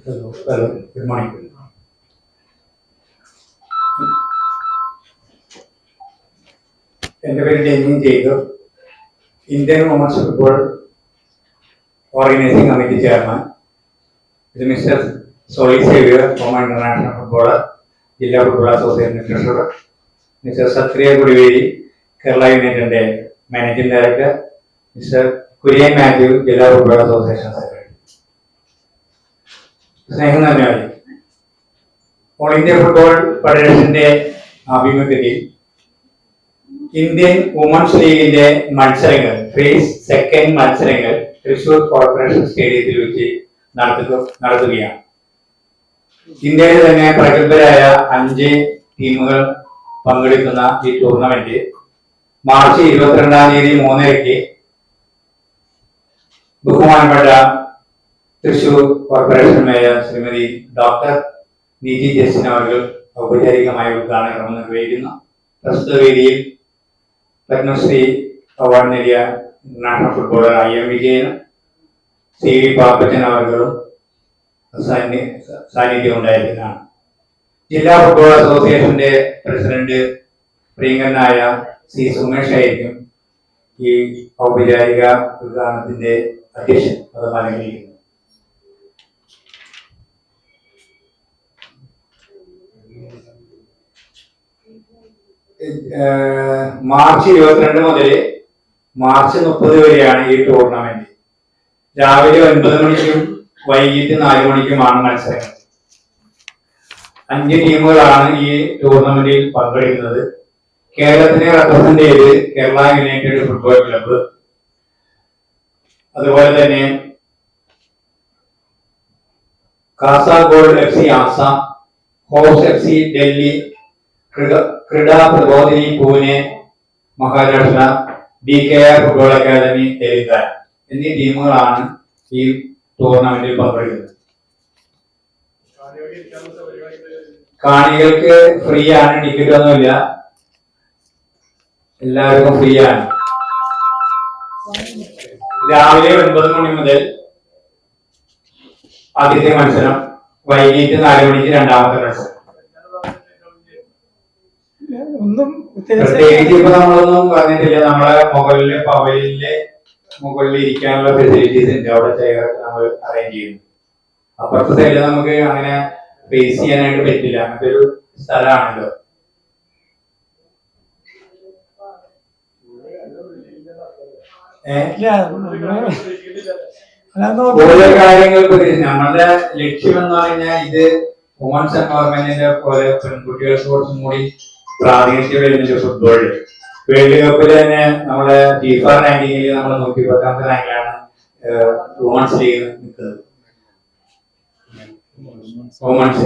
Hello, good morning. എൻ്റെ പേര് Dennin Jacob, Indian women's football organising committee chairman. ഇത് mister Soly Xavier, former international footballer, ജില്ലാ football association treasurer. Mister Sathriya Kudiveri, Kerala യുണൈറ്റഡിന്റെ managing director. Mister Kurian Mathew, ജില്ലാ football association secretary. സ്നേഹം നന്ദി. ഓൾ ഇന്ത്യ ഫുട്ബോൾ ഫെഡറേഷന്റെ ആഭിമുഖ്യത്തിൽ ഇന്ത്യൻ വുമൻസ് ലീഗിന്റെ മത്സരങ്ങൾ, ഫേസ് സെക്കൻഡ് മത്സരങ്ങൾ തൃശൂർ കോർപ്പറേഷൻ സ്റ്റേഡിയത്തിൽ വെച്ച് നടത്തുകയാണ്. ഇന്ത്യയിൽ തന്നെ പ്രഗത്ഭരായ 5 ടീമുകൾ പങ്കെടുക്കുന്ന ഈ ടൂർണമെന്റ് മാർച്ച് 22-ാം തീയതി 3:30 ബഹുമാനപ്പെട്ട Thrissur corporation mayor Shrimati doctor നീതി ജസ്റ്റിൻ അവർ ഔപചാരികമായ ഉദ്ഘാടനം നിർവഹിക്കുന്നു. പ്രസ്തുത വേദിയിൽ പത്മശ്രീ അവാർഡ് നേടിയ ഇന്റർനാഷണൽ ഫുട്ബോളർ IM വിജയനും CV പാപ്പച്ചൻ അവർകളും സാന്നിധ്യം ഉണ്ടായിരിക്കുന്നതാണ്. ജില്ലാ ഫുട്ബോൾ അസോസിയേഷന്റെ പ്രസിഡന്റ് പ്രിയങ്കരനായ C സുമേഷ് ആയിരിക്കും ഈ ഔപചാരിക ഉദ്ഘാടനത്തിന്റെ അധ്യക്ഷൻ അലങ്കരിക്കുന്നത്. മാർച്ച് 22 മുതൽ മാർച്ച് 30 വരെയാണ് ഈ ടൂർണമെന്റ്. രാവിലെ 9 മണിക്കും വൈകിട്ട് 4 മണിക്കുമാണ് മത്സരങ്ങൾ. 5 ടീമുകളാണ് ഈ ടൂർണമെന്റിൽ പങ്കെടുക്കുന്നത്. കേരളത്തിനെ റെപ്രസെന്റ് ചെയ്ത് കേരള യുണൈറ്റഡ് ഫുട്ബോൾ ക്ലബ്ബ്, അതുപോലെ തന്നെ Kasaragod FC Assam, Hops FC Delhi, Kreeda Prabodhini Pune Maharashtra, DKR football academy Telangana എന്നീ ടീമുകളാണ് ഈ ടൂർണമെന്റിൽ പങ്കെടുക്കുന്നത്. കാണികൾക്ക് ഫ്രീ ആണ്, ടിക്കറ്റ് ഒന്നുമില്ല, എല്ലാവർക്കും ഫ്രീ ആണ്. രാവിലെ 9 മണി മുതൽ ആദ്യത്തെ മത്സരം, വൈകിട്ട് 4 മണിക്ക് രണ്ടാമത്തെ മത്സരം. പ്രത്യേകിച്ച് ഇപ്പൊ നമ്മളൊന്നും പറഞ്ഞിട്ടില്ല. നമ്മളെ മുകളിൽ ഇരിക്കാനുള്ള ഫെസിലിറ്റീസ് ഉണ്ട്, അവിടെ ചെയർ നമ്മൾ അറേഞ്ച് ചെയ്യുന്നു. അപ്പുറത്തെ സൈഡിൽ നമുക്ക് അങ്ങനെ ഫേസ് ചെയ്യാനായിട്ട് പറ്റില്ല, അങ്ങനത്തെ ഒരു സ്ഥലമാണല്ലോ. ഓരോ കാര്യങ്ങൾക്ക് നമ്മളുടെ ലക്ഷ്യം എന്ന് പറഞ്ഞാൽ ഇത് വുമൻസ് എംപവർമെന്റിന്റെ പോലെ പെൺകുട്ടികൾക്ക് കുറച്ചും കൂടി പ്രാതിനിധ്യം വരുന്ന ഫുട്ബോളിൽ. വേൾഡ് കപ്പിൽ തന്നെ നമ്മുടെ FIFA റാങ്കിങ്ങിൽ നമ്മൾ 110ാമത്തെ റാങ്കിലാണ് വുമൻസ് ലീഗ് നിൽക്കുന്നത്. വുമൻസ്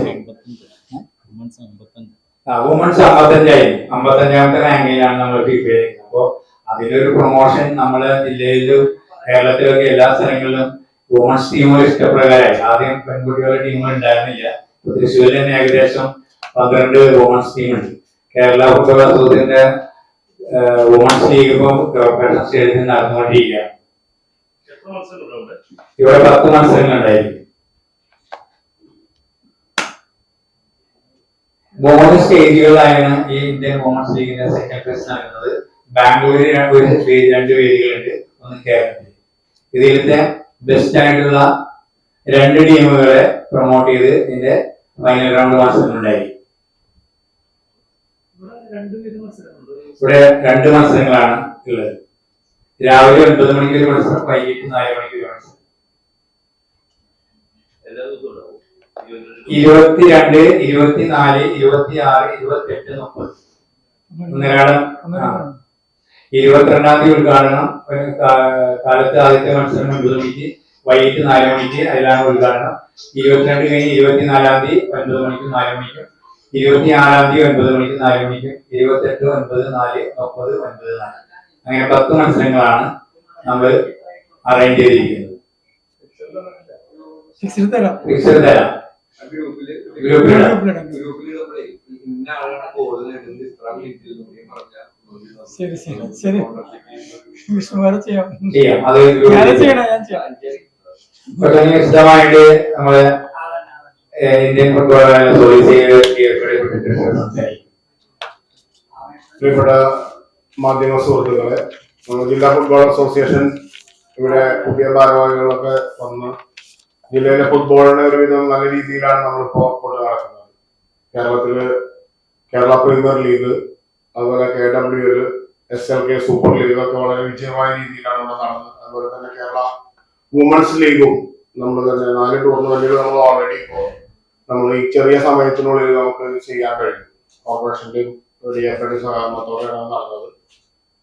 55ാമത്തെ റാങ്കിലാണ് നമ്മൾ FIFA. അപ്പോ അതിലൊരു പ്രൊമോഷൻ നമ്മളെ ജില്ലയിലും കേരളത്തിലൊക്കെ എല്ലാ സ്ഥലങ്ങളിലും വുമൻസ് ടീമുകൾ ഇഷ്ടപ്രകാരമായി. ആദ്യം പെൺകുട്ടികളുടെ ടീമുകൾ ഉണ്ടായിരുന്നില്ല. തൃശ്ശൂരിൽ തന്നെ ഏകദേശം 12 വുമൻസ് ടീമുണ്ട്. കേരള ഫുട്ബോൾ അസോസിയേഷന്റെ വുമൻസ് ലീഗ് ഇപ്പോൾ കോർപ്പറേഷൻ സ്റ്റേഡിയത്തിൽ നടന്നുകൊണ്ടിരിക്കുകയാണ്. ഇവിടെ 10 മത്സരങ്ങൾ ഉണ്ടായിരിക്കും. 3 സ്റ്റേജുകളിലായാണ് ഈ ഇന്ത്യൻ വുമൻസ് ലീഗിന്റെ സെക്കൻഡ് ഫേസ് നടക്കുന്നത്. ബാംഗ്ലൂരിൽ 2 വേദികളുണ്ട്, ഒന്ന് കേരളത്തിൽ. ഇതിലത്തെ ബെസ്റ്റ് ആയിട്ടുള്ള 2 ടീമുകളെ പ്രൊമോട്ട് ചെയ്ത് ഇതിന്റെ ഫൈനൽ റൗണ്ട് മത്സരങ്ങളുണ്ടായി. ഇവിടെ 2 മത്സരങ്ങളാണ് ഉള്ളത്. രാവിലെ 9 മണിക്ക് ഒരു മത്സരം, വൈകിട്ട് 4 മണിക്ക് ഒരു മത്സരം. 22, 24, 26, 28, 30 ഒന്നരാടം. 22-ാം തീയതി ഉദ്ഘാടനം. കാലത്ത് ആദ്യത്തെ മത്സരം 9 മണിക്ക്, വൈകിട്ട് 4 മണിക്ക്, അതിലാണ് ഉദ്ഘാടനം. 22 കഴിഞ്ഞ് 24-ാം തീയതി 9 മണിക്കും 4 മണിക്കും, 26-ാം തീയതി 9 മണിക്കും 4 മണിക്കും, 28, 9, 4, 30, 9, 4 അങ്ങനെ 10 മത്സരങ്ങളാണ് നമ്മൾ അറേഞ്ച് ചെയ്തിരിക്കുന്നത്. വിശദമായിട്ട് നമ്മള് ഇന്ത്യൻ ഫുട്ബോൾ അസോസിയേഷൻ സംസാരിക്കും. പ്രിയപ്പെട്ട മാധ്യമ സുഹൃത്തുക്കളെ, ജില്ലാ ഫുട്ബോൾ അസോസിയേഷൻ ഇവിടെ പുതിയ ഭാരവാഹികളൊക്കെ വന്ന് ജില്ലയിലെ ഫുട്ബോളിനെ ഒരുവിധം നല്ല രീതിയിലാണ് നമ്മളിപ്പോ കൊണ്ടു നടക്കുന്നത്. കേരളത്തില് കേരള പ്രീമിയർ ലീഗ്, അതുപോലെ KWL, SLK സൂപ്പർ ലീഗ് ഒക്കെ വളരെ വിജയമായ രീതിയിലാണ് ഇവിടെ നടന്നത്. അതുപോലെ തന്നെ കേരള വുമൻസ് ലീഗും നമ്മൾ തന്നെ 4 ടൂർണമെന്റുകൾ നമ്മൾ ഓൾറെഡി നമ്മൾ ഈ ചെറിയ സമയത്തിനുള്ളിൽ നമുക്ക് ചെയ്യാൻ കഴിയും. കോർപ്പറേഷന്റെയും DFIയുടെ സഹകരണത്തോടെയാണ് നടന്നത്.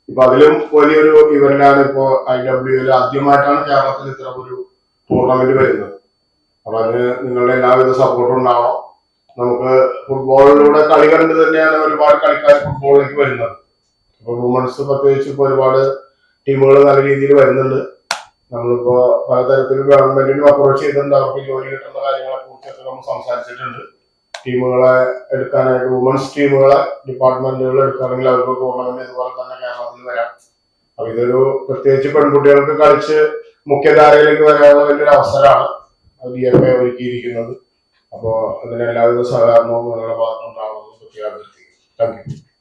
ഇപ്പൊ അതിലും വലിയൊരു ഇവന്റാണ് ഇപ്പോ IWL ആദ്യമായിട്ടാണ് കേരളത്തിൽ ഇത്തരം ഒരു ടൂർണമെന്റ് വരുന്നത്. അപ്പൊ അതിന് നിങ്ങളുടെ എല്ലാവിധ സപ്പോർട്ടും ഉണ്ടാവണം. നമുക്ക് ഫുട്ബോളിലൂടെ കളി കണ്ട് തന്നെയാണ് ഒരുപാട് കളിക്കാർ ഫുട്ബോളിലേക്ക് വരുന്നത്. അപ്പൊ വുമൺസ് പ്രത്യേകിച്ച് ഇപ്പൊ ഒരുപാട് ടീമുകൾ നല്ല രീതിയിൽ വരുന്നുണ്ട്. നമ്മളിപ്പോ പലതരത്തിലും ഗവൺമെന്റിനും അപ്രോച്ച് ചെയ്തിട്ടുണ്ട്. അവർക്ക് ജോലി കിട്ടുന്ന കാര്യങ്ങളെ കുറിച്ചൊക്കെ നമ്മൾ സംസാരിച്ചിട്ടുണ്ട്. ടീമുകളെ എടുക്കാനായിട്ട് വുമൺസ് ടീമുകളെ ഡിപ്പാർട്ട്മെന്റുകൾ എടുക്കുകയാണെങ്കിൽ അവർക്ക് ടൂർണമെന്റ് ഇതുപോലെ തന്നെ കേരളത്തിൽ വരാം. അപ്പൊ ഇതൊരു പ്രത്യേകിച്ച് പെൺകുട്ടികൾക്ക് കളിച്ച് മുഖ്യധാരയിലേക്ക് വരാനുള്ള വലിയൊരു അവസരമാണ് DFI ഒരുക്കിയിരിക്കുന്നത്. അപ്പോ അതിന് എല്ലാവിധ സഹകരണവും നിങ്ങളുടെ ഭാഗത്തുനിന്നുണ്ടാവണമെന്ന് പ്രത്യേകം അഭ്യർത്ഥിക്കുന്നു. Thank you.